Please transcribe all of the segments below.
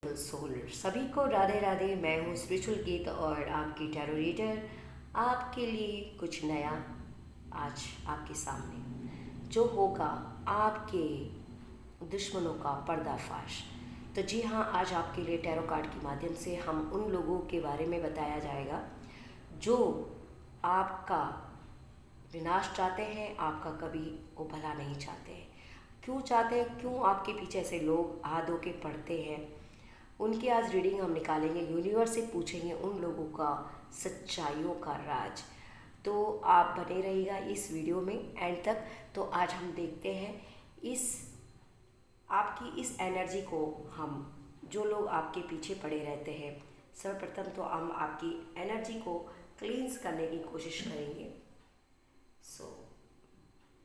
Soul सभी को राधे राधे। मैं हूँ स्पिरिचुअल गीत और आपकी टैरो रीडर। आपके लिए कुछ नया आज आपके सामने जो होगा आपके दुश्मनों का पर्दाफाश। तो जी हाँ, आज आपके लिए टैरो कार्ड के माध्यम से हम उन लोगों के बारे में बताया जाएगा जो आपका विनाश चाहते हैं, आपका कभी वो भला नहीं चाहते हैं। क्यों चाहते हैं, क्यों आपके पीछे ऐसे लोग हाथ धो के पढ़ते हैं, उनकी आज रीडिंग हम निकालेंगे। यूनिवर्स से पूछेंगे उन लोगों का सच्चाइयों का राज। तो आप बने रहिएगा इस वीडियो में एंड तक। तो आज हम देखते हैं इस आपकी इस एनर्जी को, हम जो लोग आपके पीछे पड़े रहते हैं, सर्वप्रथम तो हम आपकी एनर्जी को क्लींस करने की कोशिश करेंगे। सो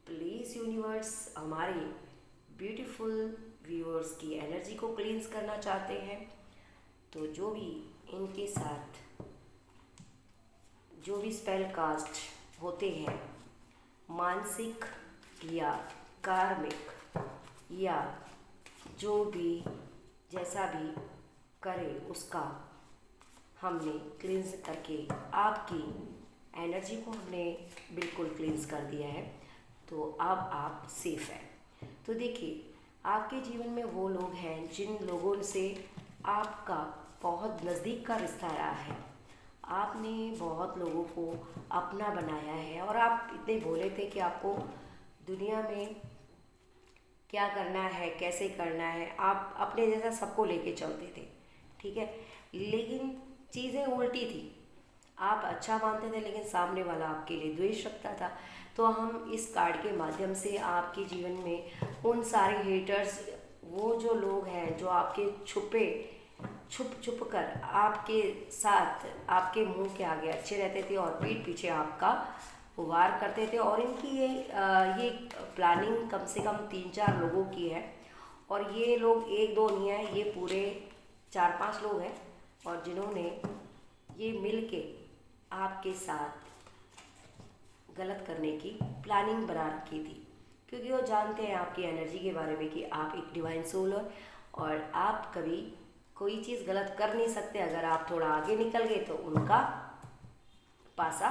प्लीज़ यूनिवर्स, हमारे ब्यूटीफुल व्यूअर्स की एनर्जी को क्लींस करना चाहते हैं, तो जो भी इनके साथ जो भी स्पेल कास्ट होते हैं, मानसिक या कार्मिक या जो भी जैसा भी करे उसका हमने क्लींस करके आपकी एनर्जी को हमने बिल्कुल क्लींस कर दिया है। तो अब आप सेफ हैं। तो देखिए, आपके जीवन में वो लोग हैं जिन लोगों से आपका बहुत नज़दीक का रिश्ता रहा है। आपने बहुत लोगों को अपना बनाया है और आप इतने भोले थे कि आपको दुनिया में क्या करना है, कैसे करना है, आप अपने जैसा सबको लेके चलते थे, ठीक है। लेकिन चीज़ें उल्टी थी। आप अच्छा मानते थे लेकिन सामने वाला आपके लिए द्वेष रखता था। तो हम इस कार्ड के माध्यम से आपके जीवन में उन सारे हेटर्स, वो जो लोग हैं जो आपके छुप कर आपके साथ आपके मुंह के आगे अच्छे रहते थे और पीठ पीछे आपका वार करते थे, और इनकी ये प्लानिंग कम से कम 3-4 लोगों की है। और ये लोग एक दो नहीं है, ये पूरे 4-5 लोग हैं और जिन्होंने ये मिल के आपके साथ गलत करने की प्लानिंग बना रखी थी, क्योंकि वो जानते हैं आपकी एनर्जी के बारे में कि आप एक डिवाइन सोल हो और आप कभी कोई चीज़ गलत कर नहीं सकते। अगर आप थोड़ा आगे निकल गए तो उनका पासा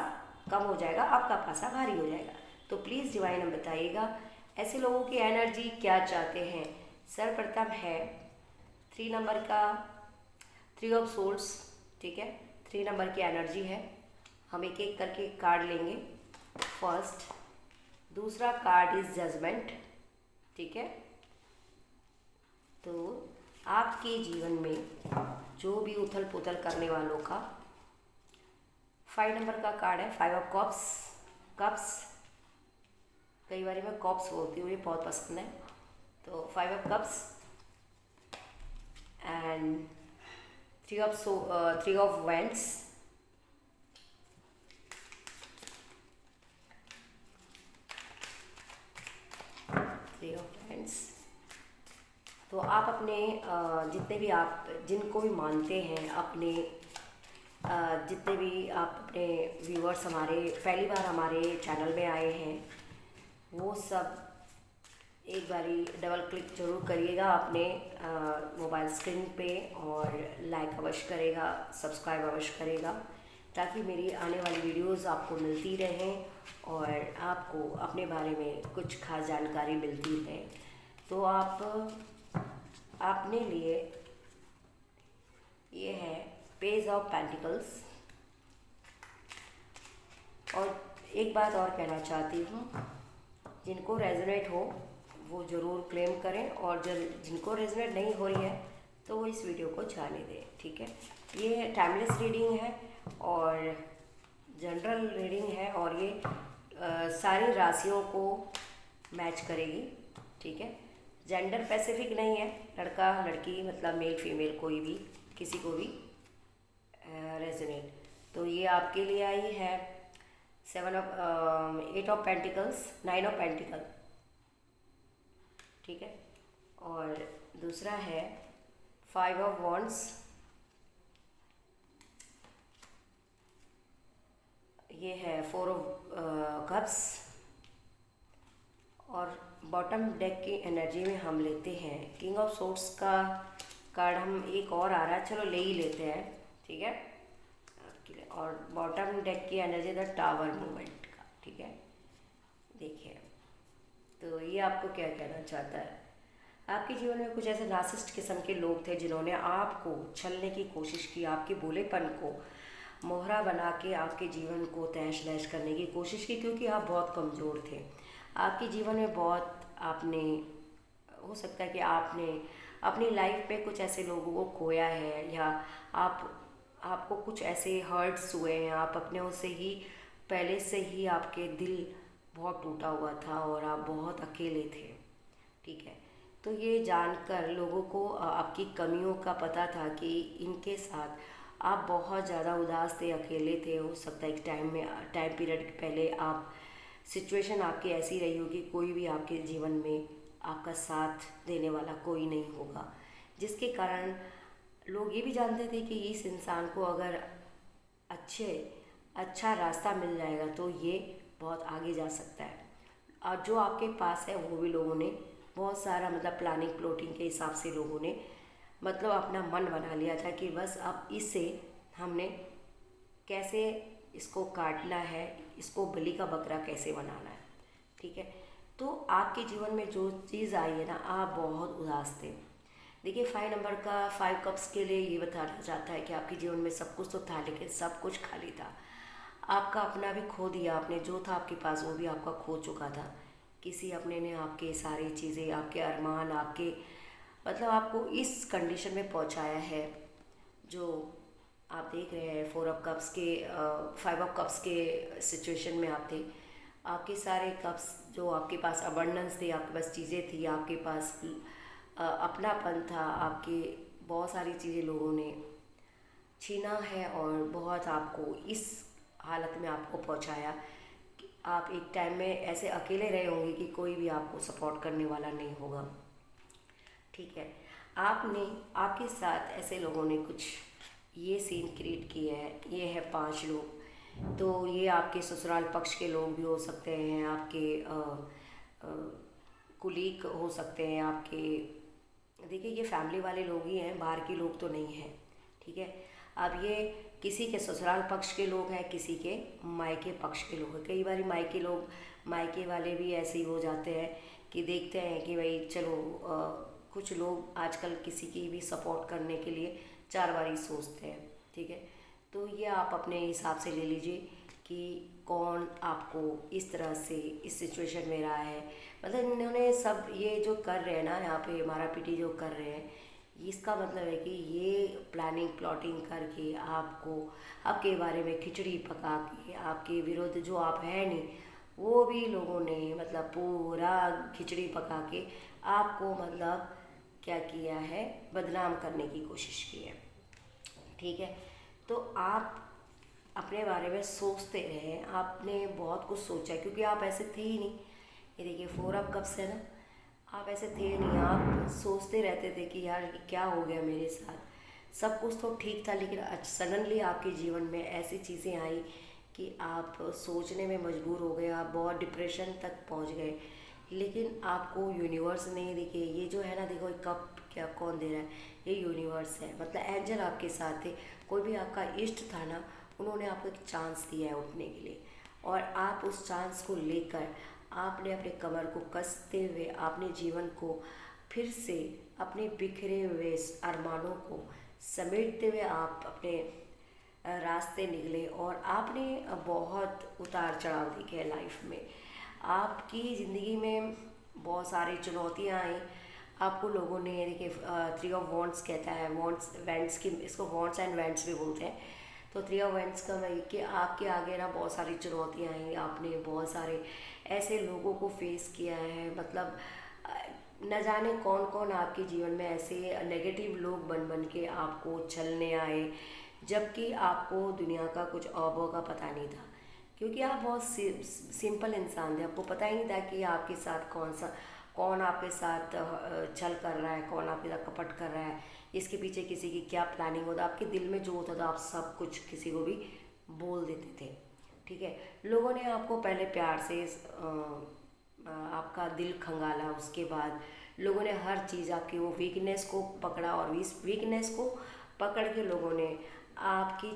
कम हो जाएगा, आपका पासा भारी हो जाएगा। तो प्लीज़ डिवाइन हम बताइएगा ऐसे लोगों की एनर्जी क्या चाहते हैं। सर्वप्रथम है 3 नंबर का 3 ऑफ सोल्स, ठीक है। 3 नंबर की एनर्जी है। हम एक एक करके कार्ड लेंगे। फर्स्ट, दूसरा कार्ड इज जजमेंट, ठीक है। तो आपके जीवन में जो भी उथल पुथल करने वालों का 5 नंबर का कार्ड है 5 ऑफ कप्स। कई बार मैं कप्स बोलती हूँ, ये बहुत पसंद है। तो 5 of cups and 3 of vents, तो आप अपने जितने भी आप जिनको भी मानते हैं, अपने जितने भी आप अपने व्यूअर्स हमारे पहली बार हमारे चैनल में आए हैं, वो सब एक बारी डबल क्लिक जरूर करिएगा अपने मोबाइल स्क्रीन पे और लाइक अवश्य करेगा, सब्सक्राइब अवश्य करेगा, ताकि मेरी आने वाली वीडियोस आपको मिलती रहें और आपको अपने बारे में कुछ खास जानकारी मिलती रहे। तो आपने लिए ये है पेज ऑफ पेंटिकल्स। और एक बात और कहना चाहती हूँ, जिनको रेजोनेट हो वो ज़रूर क्लेम करें, और जिनको रेजोनेट नहीं हो रही है तो वो इस वीडियो को जाने दें, ठीक है। ये टाइमलेस रीडिंग है और जनरल रीडिंग है, और ये सारी राशियों को मैच करेगी, ठीक है। जेंडर स्पेसिफिक नहीं है, लड़का लड़की मतलब मेल फीमेल कोई भी, किसी को भी रेजोनेट। तो ये आपके लिए आई है 8 ऑफ पेंटिकल्स, 9 ऑफ पेंटिकल, ठीक है। और दूसरा है 5 ऑफ वॉन्ड्स, ये है 4 ऑफ कप्स। और बॉटम डेक की एनर्जी में हम लेते हैं किंग ऑफ सोर्ट्स का कार्ड हम एक और आ रहा है, चलो ले ही लेते हैं, ठीक है आपके लिए। और बॉटम डेक की एनर्जी द टावर मूवमेंट का, ठीक है। देखिए तो ये आपको क्या कहना चाहता है। आपके जीवन में कुछ ऐसे नार्सिसिस्ट किस्म के लोग थे जिन्होंने आपको छलने की कोशिश की, आपके भोलेपन को मोहरा बना के आपके जीवन को तहस नहस करने की कोशिश की, क्योंकि आप बहुत कमज़ोर थे। आपके जीवन में बहुत आपने, हो सकता है कि आपने अपनी लाइफ में कुछ ऐसे लोगों को खोया है, या आपको कुछ ऐसे हर्ट्स हुए हैं, आप अपने उससे ही पहले से ही आपके दिल बहुत टूटा हुआ था और आप बहुत अकेले थे, ठीक है। तो ये जानकर लोगों को आपकी कमियों का पता था कि इनके साथ आप बहुत ज़्यादा उदास थे, अकेले थे। हो सकता है एक टाइम पीरियड पहले आप सिचुएशन आपकी ऐसी रही होगी, कोई भी आपके जीवन में आपका साथ देने वाला कोई नहीं होगा, जिसके कारण लोग ये भी जानते थे कि इस इंसान को अगर अच्छा रास्ता मिल जाएगा तो ये बहुत आगे जा सकता है। और जो आपके पास है वो भी लोगों ने बहुत सारा मतलब प्लानिंग प्लॉटिंग के हिसाब से लोगों ने मतलब अपना मन बना लिया था कि बस अब इससे हमने कैसे इसको काटना है, इसको बलि का बकरा कैसे बनाना है, ठीक है। तो आपके जीवन में जो चीज़ आई है ना, आप बहुत उदास थे। देखिए 5 नंबर का 5 कप्स के लिए ये बताना चाहता है कि आपके जीवन में सब कुछ तो था, लेकिन सब कुछ खाली था। आपका अपना भी खो दिया आपने, जो था आपके पास वो भी आपका खो चुका था। किसी अपने ने आपके सारी चीज़ें, आपके अरमान, आपके मतलब आपको इस कंडीशन में पहुंचाया है जो आप देख रहे हैं। 4 ऑफ कप्स के 5 ऑफ कप्स के सिचुएशन में आप थे। आपके सारे कप्स जो आपके पास अबंडेंस थी, आपके पास चीज़ें थी, आपके पास अपनापन था, आपके बहुत सारी चीज़ें लोगों ने छीना है और बहुत आपको इस हालत में आपको पहुंचाया कि आप एक टाइम में ऐसे अकेले रहे होंगे कि कोई भी आपको सपोर्ट करने वाला नहीं होगा, ठीक है। आपके साथ ऐसे लोगों ने कुछ ये सीन क्रिएट किए हैं। ये है 5 लोग। तो ये आपके ससुराल पक्ष के लोग भी हो सकते हैं, आपके कुलीग हो सकते हैं, आपके देखिए ये फैमिली वाले लोग ही हैं, बाहर के लोग तो नहीं हैं, ठीक है। अब ये किसी के ससुराल पक्ष के लोग हैं, किसी के मायके पक्ष के लोग हैं। कई बार मायके वाले भी ऐसे ही हो जाते हैं कि देखते हैं कि भाई चलो कुछ लोग आजकल किसी की भी सपोर्ट करने के लिए 4 बार ही सोचते हैं, ठीक है। तो ये आप अपने हिसाब से ले लीजिए कि कौन आपको इस तरह से इस सिचुएशन में रहा है। मतलब इन्होंने सब ये जो कर रहे हैं ना, यहाँ पे मारा पीटी जो कर रहे हैं, इसका मतलब है कि ये प्लानिंग प्लॉटिंग करके आपके बारे में खिचड़ी पका के, आपके विरुद्ध जो आप हैं नहीं वो भी लोगों ने मतलब पूरा खिचड़ी पका के आपको मतलब क्या किया है, बदनाम करने की कोशिश की है, ठीक है। तो आप अपने बारे में सोचते रहे, आपने बहुत कुछ सोचा है क्योंकि आप ऐसे थे ही नहीं। ये देखिए 4 ऑफ कप्स है ना, आप ऐसे थे नहीं, आप सोचते रहते थे कि यार क्या हो गया मेरे साथ। सब कुछ तो ठीक था, लेकिन सडनली आपके जीवन में ऐसी चीज़ें आई कि आप सोचने में मजबूर हो गए, आप बहुत डिप्रेशन तक पहुंच गए। लेकिन आपको यूनिवर्स ने, देखिए ये जो है ना, देखो कप क्या कौन दे रहा है, ये यूनिवर्स है। मतलब एंजल आपके साथ थे, कोई भी आपका इष्ट था ना, उन्होंने आपको एक चांस दिया है उठने के लिए, और आप उस चांस को लेकर आपने अपने कमर को कसते हुए अपने जीवन को फिर से अपने बिखरे हुए अरमानों को समेटते हुए आप अपने रास्ते निकले। और आपने बहुत उतार चढ़ाव देखे लाइफ में, आपकी ज़िंदगी में बहुत सारी चुनौतियाँ आई। आपको लोगों ने देखिए 3 ऑफ वॉन्ट्स कहता है, वॉन्ट्स वेंट्स की, इसको वॉन्ट्स एंड वेंट्स भी बोलते हैं। तो 3 ऑफ वेंट्स का वही कि आपके आगे ना बहुत सारी चुनौतियाँ आई, आपने बहुत सारे ऐसे लोगों को फेस किया है। मतलब न जाने कौन कौन आपके जीवन में ऐसे नेगेटिव लोग बन के आपको छलने आए, जबकि आपको दुनिया का कुछ औबों का पता नहीं था, क्योंकि आप बहुत सिंपल इंसान थे। आपको पता ही नहीं था कि आपके साथ कौन आपके साथ छल कर रहा है, कौन आपके साथ कपट कर रहा है, इसके पीछे किसी की क्या प्लानिंग होता। आपके दिल में जो होता था आप सब कुछ किसी को भी बोल देते थे, ठीक है। लोगों ने आपको पहले प्यार से आपका दिल खंगाला, उसके बाद लोगों ने हर चीज़ आपकी वो वीकनेस को पकड़ा, और इस वीकनेस को पकड़ के लोगों ने आपके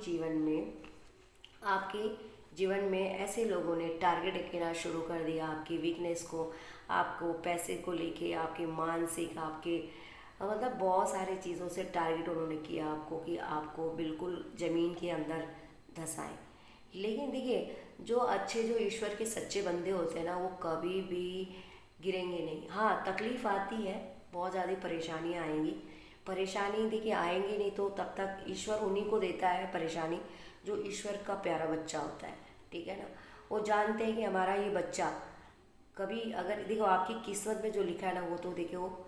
जीवन में ऐसे लोगों ने टारगेट करना शुरू कर दिया आपकी वीकनेस को, आपको पैसे को लेके, आपके मानसिक, आपके मतलब बहुत सारी चीज़ों से टारगेट उन्होंने किया आपको, कि आपको बिल्कुल ज़मीन के अंदर धंसाएं। लेकिन देखिए, जो ईश्वर के सच्चे बंदे होते हैं ना, वो कभी भी गिरेंगे नहीं। हाँ, तकलीफ़ आती है, बहुत ज़्यादा परेशानियाँ आएंगी। परेशानी देखिए आएंगी नहीं तो तब तक ईश्वर उन्हीं को देता है परेशानी जो ईश्वर का प्यारा बच्चा होता है, ठीक है ना। वो जानते हैं कि हमारा ये बच्चा कभी, अगर देखो आपकी किस्मत में जो लिखा है ना, वो तो देखिए वो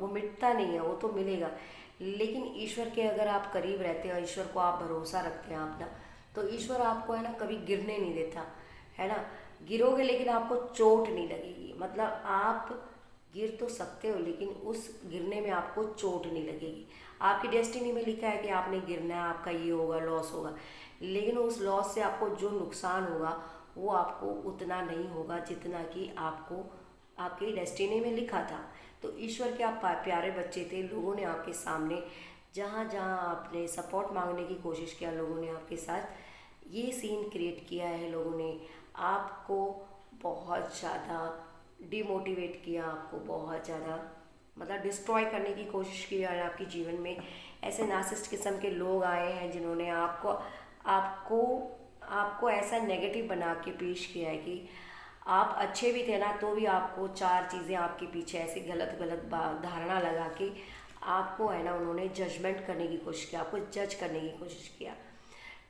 मिटता नहीं है, वो तो मिलेगा। लेकिन ईश्वर के अगर आप करीब रहते हैं, ईश्वर को आप भरोसा रखते हैं अपना, तो ईश्वर आपको है ना कभी गिरने नहीं देता, है ना। गिरोगे लेकिन आपको चोट नहीं लगेगी, मतलब आप गिर तो सकते हो लेकिन उस गिरने में आपको चोट नहीं लगेगी। आपकी डेस्टिनी में लिखा है कि आपने गिरना है, आपका ये होगा, लॉस होगा, लेकिन उस लॉस से आपको जो नुकसान होगा वो आपको उतना नहीं होगा जितना कि आपको आपकी डेस्टिनी में लिखा था। तो ईश्वर के आप प्यारे बच्चे थे, लोगों ने आपके सामने जहाँ जहाँ आपने सपोर्ट मांगने की कोशिश किया, लोगों ने आपके साथ ये सीन क्रिएट किया है, लोगों ने आपको बहुत ज़्यादा डिमोटिवेट किया, आपको बहुत ज़्यादा मतलब डिस्ट्रॉय करने की कोशिश की। और आपके जीवन में ऐसे नार्सिसिस्ट किस्म के लोग आए हैं जिन्होंने आपको आपको आपको ऐसा नेगेटिव बना के पेश किया है कि आप अच्छे भी थे ना, तो भी आपको चार चीज़ें आपके पीछे ऐसे गलत गलत धारणा लगा के आपको है ना उन्होंने जजमेंट करने की कोशिश किया, आपको जज करने की कोशिश किया,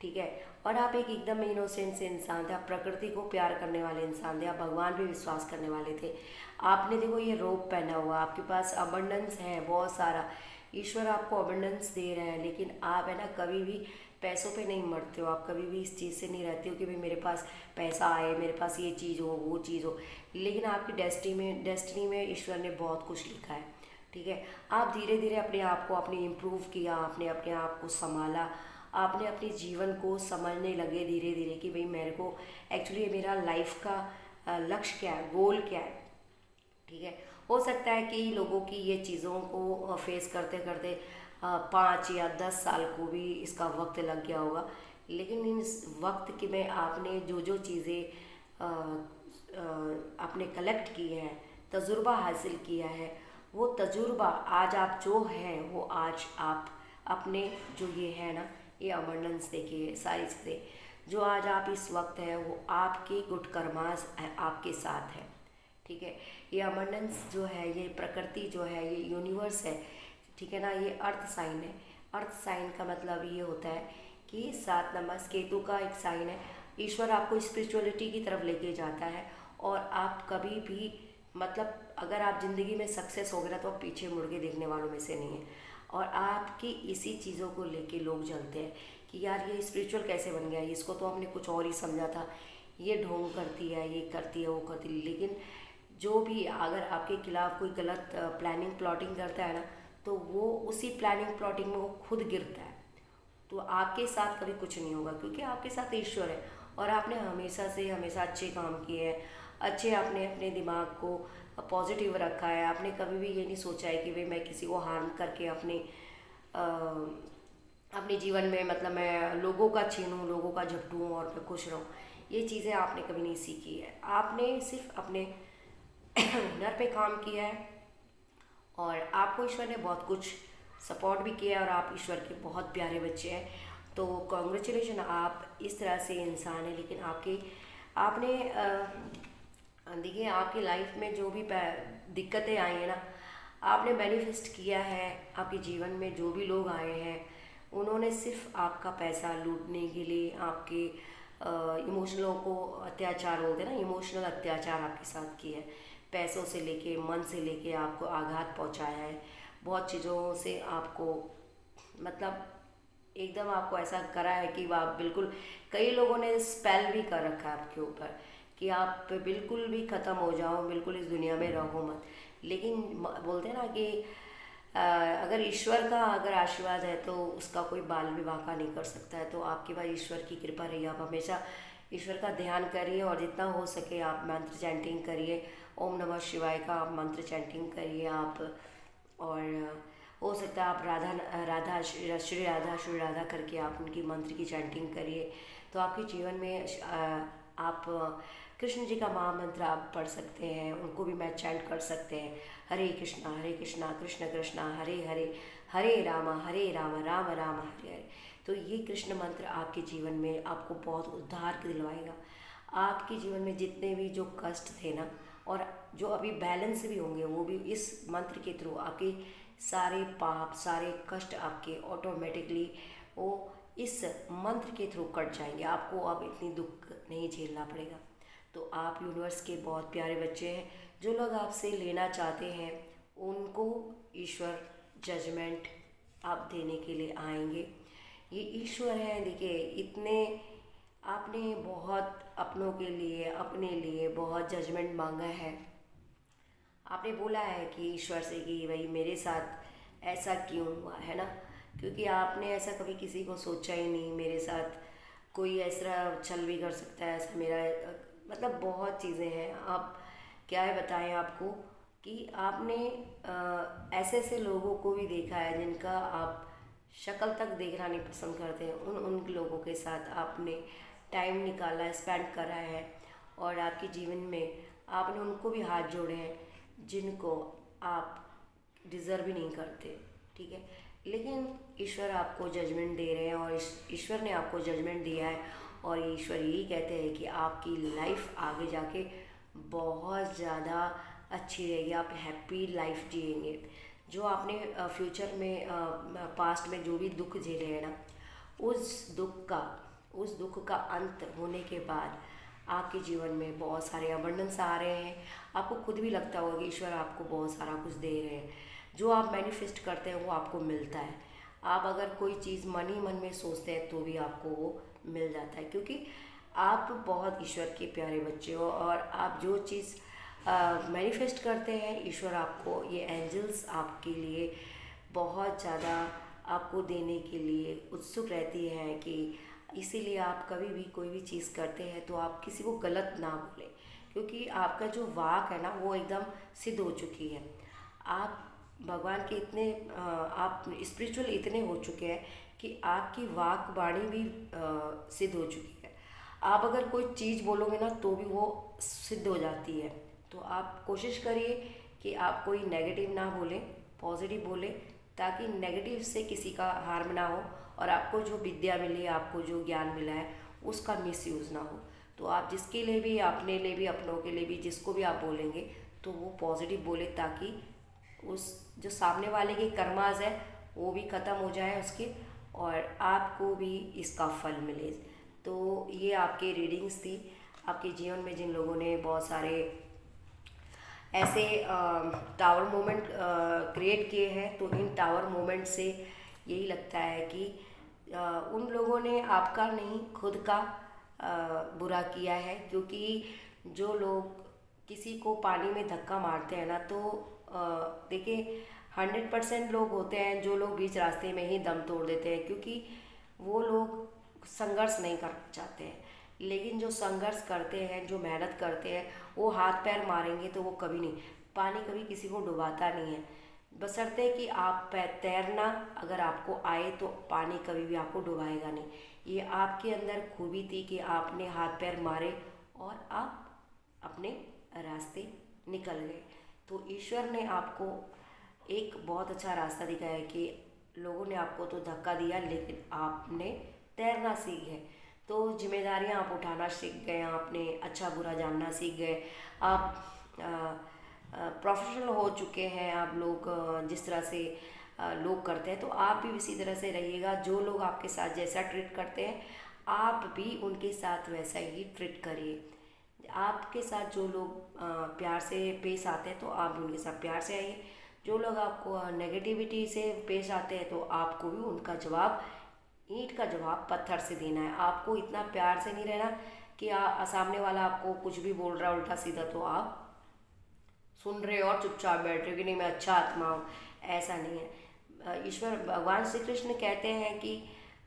ठीक है। और आप एक एकदम इनोसेंट से इंसान थे, आप प्रकृति को प्यार करने वाले इंसान थे, आप भगवान पे विश्वास करने वाले थे। आपने देखो ये रोब पहना हुआ, आपके पास अबंडेंस है बहुत सारा, ईश्वर आपको अबंडेंस दे रहे हैं, लेकिन आप है ना कभी भी पैसों पे नहीं मरते हो, आप कभी भी इस चीज़ से नहीं रहते हो कि भाई मेरे पास पैसा आए, मेरे पास ये चीज़ हो, वो चीज़ हो। लेकिन आपकी डेस्टिनी में ईश्वर ने बहुत कुछ लिखा है, ठीक है। आप धीरे धीरे अपने आप को आपने इम्प्रूव किया, आपने अपने आप को संभाला, आपने अपने जीवन को समझने लगे धीरे धीरे कि भाई मेरे को एक्चुअली मेरा लाइफ का लक्ष्य क्या है, गोल क्या है, ठीक है। हो सकता है कि लोगों की ये चीज़ों को फेस करते करते 5 या 10 साल को भी इसका वक्त लग गया होगा, लेकिन इस वक्त की में आपने जो चीज़ें आपने कलेक्ट की है, तजुर्बा हासिल किया है, वो तजुर्बा आज आप जो हैं वो आज आप अपने जो ये है ना, ये अबंडेंस देखिए, सारी चीज़ें जो आज आप इस वक्त है वो आपके गुड कर्मास आपके साथ है, ठीक है। ये अबंडेंस जो है, ये प्रकृति जो है, ये यूनिवर्स है, ठीक है ना। ये अर्थ साइन है, अर्थ साइन का मतलब ये होता है कि 7 नंबर केतु का एक साइन है। ईश्वर आपको स्पिरिचुअलिटी की तरफ लेके जाता है, और आप कभी भी मतलब अगर आप ज़िंदगी में सक्सेस हो गए ना तो आप पीछे मुड़ के देखने वालों में से नहीं है। और आपकी इसी चीज़ों को लेके लोग जलते हैं कि यार ये स्पिरिचुअल कैसे बन गया, इसको तो हमने कुछ और ही समझा था, ये ढोंग करती है, ये करती है, वो करती है। लेकिन जो भी अगर आपके खिलाफ कोई गलत प्लानिंग प्लॉटिंग करता है ना, तो वो उसी प्लानिंग प्लॉटिंग में वो खुद गिरता है। तो आपके साथ कभी कुछ नहीं होगा, क्योंकि आपके साथ ईश्वर है, और आपने हमेशा अच्छे काम किए हैं, अच्छे आपने अपने दिमाग को पॉजिटिव रखा है। आपने कभी भी ये नहीं सोचा है कि भाई मैं किसी को हार्म करके अपने जीवन में मतलब मैं लोगों का छीनूँ, लोगों का झपटूँ और मैं खुश रहूँ। ये चीज़ें आपने कभी नहीं सीखी है, आपने सिर्फ अपने हुनर पे काम किया है, और आपको ईश्वर ने बहुत कुछ सपोर्ट भी किया है, और आप ईश्वर के बहुत प्यारे बच्चे हैं। तो कॉन्ग्रेचुलेशन, आप इस तरह से इंसान हैं। लेकिन आपने देखिए आपकी लाइफ में जो भी दिक्कतें आई हैं ना, आपने मैनिफेस्ट किया है। आपके जीवन में जो भी लोग आए हैं उन्होंने सिर्फ आपका पैसा लूटने के लिए आपके इमोशनलों को अत्याचार बोलते हैं ना, इमोशनल अत्याचार आपके साथ किया है। पैसों से लेके, मन से लेके आपको आघात पहुंचाया है, बहुत चीज़ों से आपको मतलब एकदम आपको ऐसा करा है कि आप बिल्कुल, कई लोगों ने स्पेल भी कर रखा है आपके ऊपर कि आप बिल्कुल भी ख़त्म हो जाओ, बिल्कुल इस दुनिया में रहो मत। लेकिन बोलते हैं ना कि अगर ईश्वर का अगर आशीर्वाद है तो उसका कोई बाल भी बांका नहीं कर सकता है। तो आपके पास ईश्वर की कृपा रही, आप हमेशा ईश्वर का ध्यान करिए, और जितना हो सके आप मंत्र चैंटिंग करिए, ओम नमः शिवाय का आप मंत्र चैंटिंग करिए आप। और हो सकता है आप श्री राधा करके आप उनकी मंत्र की चैंटिंग करिए, तो आपके जीवन में आप कृष्ण जी का महामंत्र आप पढ़ सकते हैं, उनको भी मैं चैंट कर सकते हैं। हरे कृष्णा कृष्ण कृष्णा हरे हरे, हरे राम राम राम हरे हरे। तो ये कृष्ण मंत्र आपके जीवन में आपको बहुत उद्धार दिलवाएगा। आपके जीवन में जितने भी जो कष्ट थे ना, और जो अभी बैलेंस भी होंगे, वो भी इस मंत्र के थ्रू आपके सारे पाप सारे कष्ट आपके ऑटोमेटिकली वो इस मंत्र के थ्रू कट जाएंगे। आपको अब इतनी दुख नहीं झेलना पड़ेगा। तो आप यूनिवर्स के बहुत प्यारे बच्चे हैं। जो लोग आपसे लेना चाहते हैं उनको ईश्वर जजमेंट आप देने के लिए आएंगे। ये ईश्वर है। देखिए, इतने आपने बहुत अपनों के लिए अपने लिए बहुत जजमेंट मांगा है। आपने बोला है कि ईश्वर से कि भाई मेरे साथ ऐसा क्यों हुआ है ना, क्योंकि आपने ऐसा कभी किसी को सोचा ही नहीं मेरे साथ कोई ऐसा छल भी कर सकता है, ऐसा मेरा मतलब बहुत चीज़ें हैं। आप क्या है बताएं आपको कि आपने ऐसे ऐसे लोगों को भी देखा है जिनका आप शक्ल तक देखना नहीं पसंद करते हैं। उन लोगों के साथ आपने टाइम निकाला, स्पेंड करा है, और आपके जीवन में आपने उनको भी हाथ जोड़े हैं जिनको आप डिज़र्व भी नहीं करते, ठीक है। लेकिन ईश्वर आपको जजमेंट दे रहे हैं, और ईश्वर ने आपको जजमेंट दिया है, और ईश्वर यही कहते हैं कि आपकी लाइफ आगे जाके बहुत ज़्यादा अच्छी रहेगी, आप हैप्पी लाइफ जिएंगे। जो आपने फ्यूचर में पास्ट में जो भी दुख झेले हैं ना, उस दुख का अंत होने के बाद आपके जीवन में बहुत सारे अबंडेंस आ रहे हैं। आपको खुद भी लगता होगा कि ईश्वर आपको बहुत सारा कुछ दे रहे हैं। जो आप मैनिफेस्ट करते हैं वो आपको मिलता है। आप अगर कोई चीज़ मन ही मन में सोचते हैं तो भी आपको वो मिल जाता है, क्योंकि आप बहुत ईश्वर के प्यारे बच्चे हो। और आप जो चीज़ मैनिफेस्ट करते हैं, ईश्वर आपको, ये एंजल्स आपके लिए बहुत ज़्यादा आपको देने के लिए उत्सुक रहती है। कि इसीलिए आप कभी भी कोई भी चीज़ करते हैं तो आप किसी को गलत ना बोलें, क्योंकि आपका जो वाक है ना वो एकदम सिद्ध हो चुकी है। आप भगवान के इतने आप स्पिरिचुअल इतने हो चुके हैं कि आपकी वाक वाणी भी सिद्ध हो चुकी है। आप अगर कोई चीज़ बोलोगे ना तो भी वो सिद्ध हो जाती है। तो आप कोशिश करिए कि आप कोई नेगेटिव ना बोलें, पॉजिटिव बोलें, ताकि नेगेटिव से किसी का हार्म ना हो, और आपको जो विद्या मिली है, आपको जो ज्ञान मिला है, उसका मिसयूज़ ना हो। तो आप जिसके लिए भी, अपने लिए भी, अपनों के लिए भी, जिसको भी आप बोलेंगे तो वो पॉजिटिव बोले, ताकि उस जो सामने वाले के कर्मास है वो भी ख़त्म हो जाए उसके, और आपको भी इसका फल मिले। तो ये आपके रीडिंग्स थी। आपके जीवन में जिन लोगों ने बहुत सारे ऐसे टावर मोमेंट क्रिएट किए हैं, तो इन टावर मोमेंट से यही लगता है कि उन लोगों ने आपका नहीं, खुद का बुरा किया है। क्योंकि जो लोग किसी को पानी में धक्का मारते हैं ना, तो देखिए 100% लोग होते हैं जो लोग बीच रास्ते में ही दम तोड़ देते हैं, क्योंकि वो लोग संघर्ष नहीं करना चाहते हैं। लेकिन जो संघर्ष करते हैं, जो मेहनत करते हैं, वो हाथ पैर मारेंगे तो वो कभी नहीं, पानी कभी किसी को डुबाता नहीं है। बशर्ते कि आप तैरना अगर आपको आए तो पानी कभी भी आपको डुबाएगा नहीं। ये आपके अंदर खूबी थी कि आपने हाथ पैर मारे और आप अपने रास्ते निकल गए। तो ईश्वर ने आपको एक बहुत अच्छा रास्ता दिखाया है कि लोगों ने आपको तो धक्का दिया, लेकिन आपने तैरना सीख गए। तो जिम्मेदारियां आप उठाना सीख गए, आपने अच्छा बुरा जानना सीख गए, आप प्रोफेशनल हो चुके हैं। आप लोग जिस तरह से लोग करते हैं, तो आप भी इसी तरह से रहिएगा। जो लोग आपके साथ जैसा ट्रीट करते हैं, आप भी उनके साथ वैसा ही ट्रीट करिए। आपके साथ जो लोग प्यार से पेश आते हैं, तो आप भी उनके साथ प्यार से आइए। जो लोग आपको नेगेटिविटी से पेश आते हैं, तो आपको भी उनका जवाब, ईंट का जवाब पत्थर से देना है। आपको इतना प्यार से नहीं रहना कि सामने वाला आपको कुछ भी बोल रहा है उल्टा सीधा तो आप सुन रहे हो और चुपचाप बैठ रहे हो कि नहीं मैं अच्छा आत्मा हूँ। ऐसा नहीं है। ईश्वर भगवान श्री कृष्ण कहते हैं कि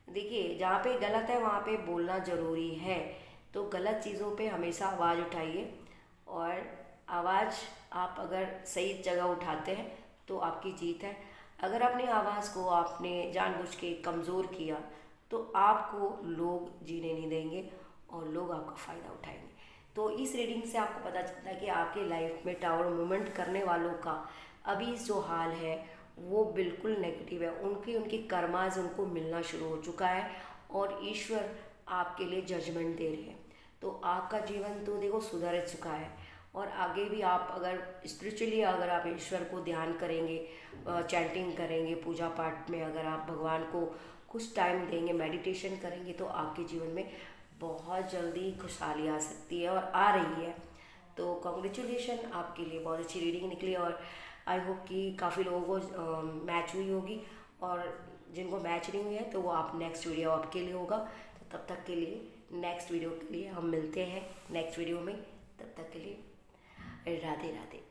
देखिए, जहाँ पे गलत है वहाँ पे बोलना ज़रूरी है। तो गलत चीज़ों पे हमेशा आवाज़ उठाइए, और आवाज़ आप अगर सही जगह उठाते हैं तो आपकी जीत है। अगर अपनी आवाज़ को आपने जानबूझ के कमज़ोर किया तो आपको लोग जीने नहीं देंगे और लोग आपका फ़ायदा उठाएंगे। तो इस रीडिंग से आपको पता चलता है कि आपके लाइफ में टावर मूवमेंट करने वालों का अभी जो हाल है वो बिल्कुल नेगेटिव है। उनकी कर्माज उनको मिलना शुरू हो चुका है और ईश्वर आपके लिए जजमेंट दे रहे हैं। तो आपका जीवन तो देखो सुधर चुका है और आगे भी आप अगर स्पिरिचुअली अगर आप ईश्वर को ध्यान करेंगे, चैंटिंग करेंगे, पूजा पाठ में अगर आप भगवान को कुछ टाइम देंगे, मेडिटेशन करेंगे तो आपके जीवन में बहुत जल्दी खुशहाली आ सकती है और आ रही है। तो कॉन्ग्रेचुलेशन, आपके लिए बहुत अच्छी रीडिंग निकली और आई होप कि काफ़ी लोगों को मैच हुई होगी और जिनको मैच नहीं हुई है तो वो आप नेक्स्ट वीडियो आपके लिए होगा। तो तब तक के लिए नेक्स्ट वीडियो के लिए हम मिलते हैं नेक्स्ट वीडियो में। तब तक के लिए राधे राधे।